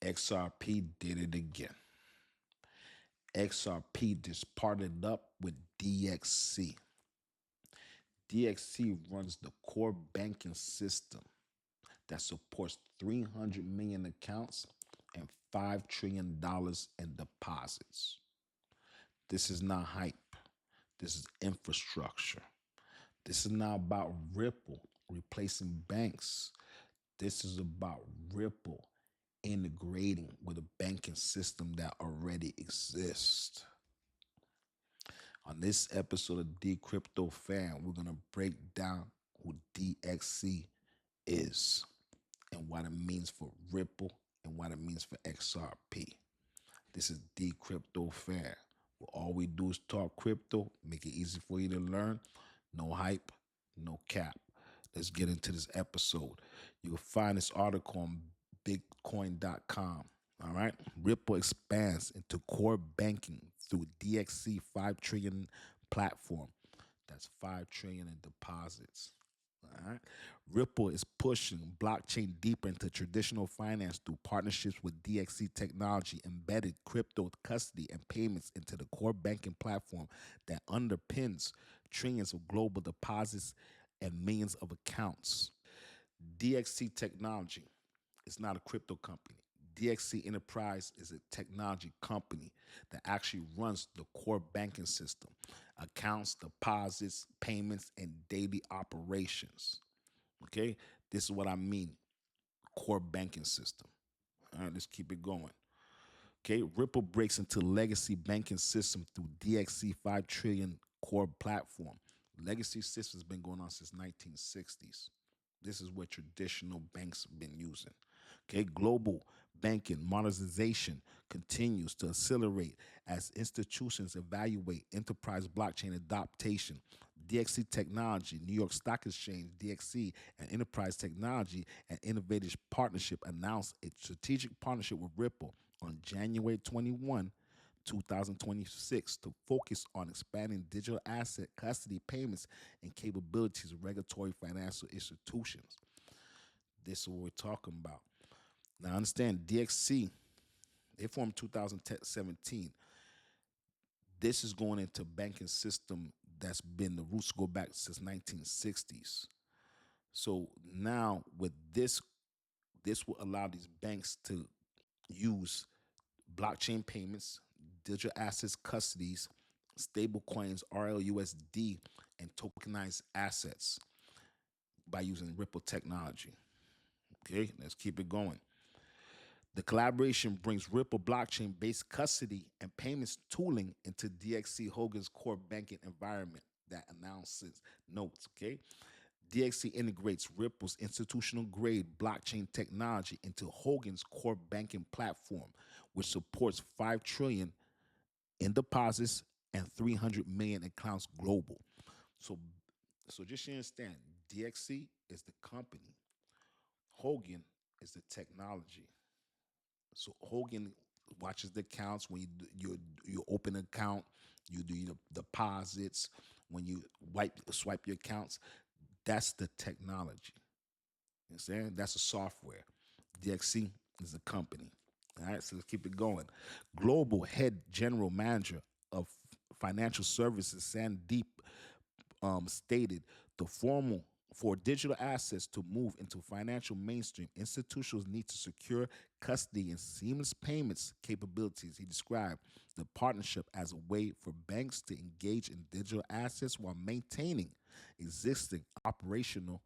XRP did it again. XRP just partnered up with DXC. DXC runs the core banking system that supports 300 million accounts and $5 trillion in deposits. This is not hype. This is infrastructure. This is not about Ripple replacing banks. This is about Ripple integrating with a banking system that already exists. On this episode of Decrypto Fan, we're going to break down who DXC is and what it means for Ripple and what it means for XRP. This is Decrypto Fan, where all we do is talk crypto, make it easy for you to learn. No hype, no cap. Let's get into this episode. You will find this article on bitcoin.com. All right. Ripple expands into core banking through DXC 5 trillion platform. That's 5 trillion in deposits. All right. Ripple is pushing blockchain deeper into traditional finance through partnerships with DXC Technology, embedded crypto custody and payments into the core banking platform that underpins trillions of global deposits and millions of accounts. DXC Technology is not a crypto company. DXC Enterprise is a technology company that actually runs the core banking system, accounts, deposits, payments, and daily operations. Okay, this is what I mean, core banking system. All right, let's keep it going. Okay, Ripple breaks into legacy banking system through DXC 5 trillion core platform. Legacy system has been going on since 1960s. This is what traditional banks have been using. Okay, global banking modernization continues to accelerate as institutions evaluate enterprise blockchain adoption. DXC Technology, New York Stock Exchange, DXC, and Enterprise Technology and Innovative Partnership announced a strategic partnership with Ripple on January 21, 2026 to focus on expanding digital asset custody payments and capabilities of regulatory financial institutions. This is what we're talking about. Now, understand DXC, they formed 2017. This is going into banking system that's been, the roots go back since 1960s. So now with this will allow these banks to use blockchain payments, digital assets custodies, stable coins, RLUSD, and tokenized assets by using Ripple technology. Okay, let's keep it going. The collaboration brings Ripple blockchain-based custody and payments tooling into DXC Hogan's core banking environment that announces notes, okay? DXC integrates Ripple's institutional-grade blockchain technology into Hogan's core banking platform, which supports 5 trillion in deposits and 300 million accounts global. So just so you understand, DXC is the company. Hogan is the technology. So Hogan watches the accounts when you open an account, you do your deposits, when you swipe your accounts. That's the technology. You understand? That's the software. DXC is a company. All right, so let's keep it going. Global head general manager of financial services, Sandeep, stated the formal for digital assets to move into financial mainstream, institutions need to secure custody and seamless payments capabilities. He described the partnership as a way for banks to engage in digital assets while maintaining existing operational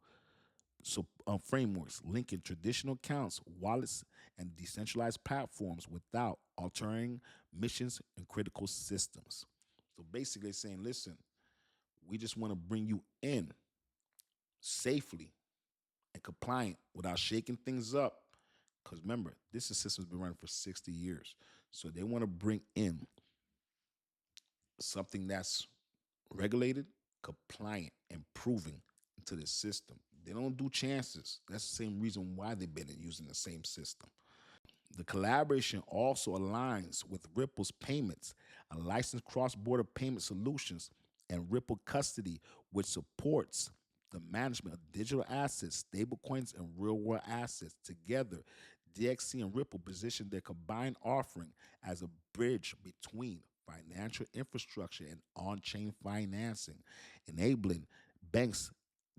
frameworks, linking traditional accounts, wallets, and decentralized platforms without altering missions and critical systems. So basically saying, listen, we just want to bring you in safely and compliant without shaking things up. Because remember, this system's been running for 60 years. So they want to bring in something that's regulated, compliant, and proven into the system. They don't do chances. That's the same reason why they've been using the same system. The collaboration also aligns with Ripple's payments, a licensed cross-border payment solutions, and Ripple custody, which supports the management of digital assets, stablecoins, and real-world assets. Together, DXC and Ripple position their combined offering as a bridge between financial infrastructure and on-chain financing, enabling banks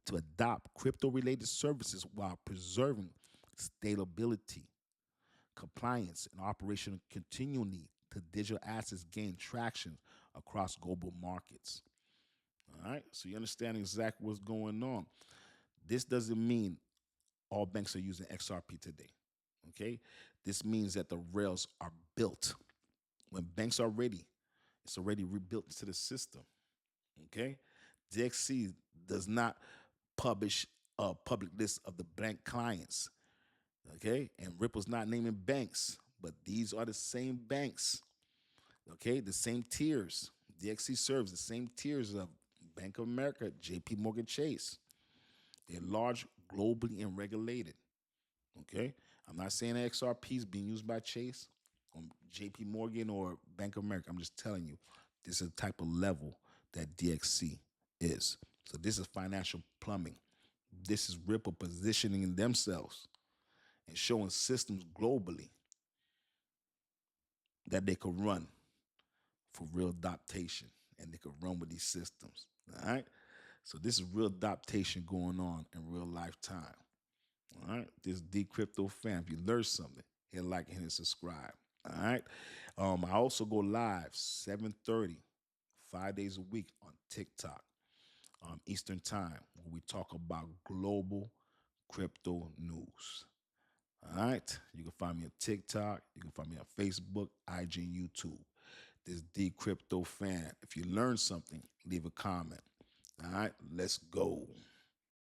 to adopt crypto-related services while preserving scalability, compliance, and operational continuity to digital assets gain traction across global markets. All right, so you understand exactly what's going on. This doesn't mean all banks are using XRP today. Okay, this means that the rails are built. When banks are ready, it's already rebuilt into the system. Okay, DXC does not publish a public list of the bank clients. Okay, and Ripple's not naming banks, but these are the same banks. Okay, the same tiers. DXC serves the same tiers of Bank of America, JP Morgan Chase. They're large, globally, and regulated. Okay, I'm not saying that XRP is being used by Chase, or JP Morgan, or Bank of America. I'm just telling you, this is the type of level that DXC is. So this is financial plumbing. This is Ripple positioning themselves and showing systems globally that they could run for real adaptation, and they could run with these systems. All right. So this is real adaptation going on in real lifetime. All right. This Decrypto fan. If you learned something, hit like and hit subscribe. All right. I also go live 7:30, 5 days a week on TikTok, Eastern time, where we talk about global crypto news. All right. You can find me on TikTok. You can find me on Facebook, IG, and YouTube. This Decrypto fan. If you learned something, leave a comment. All right. Let's go.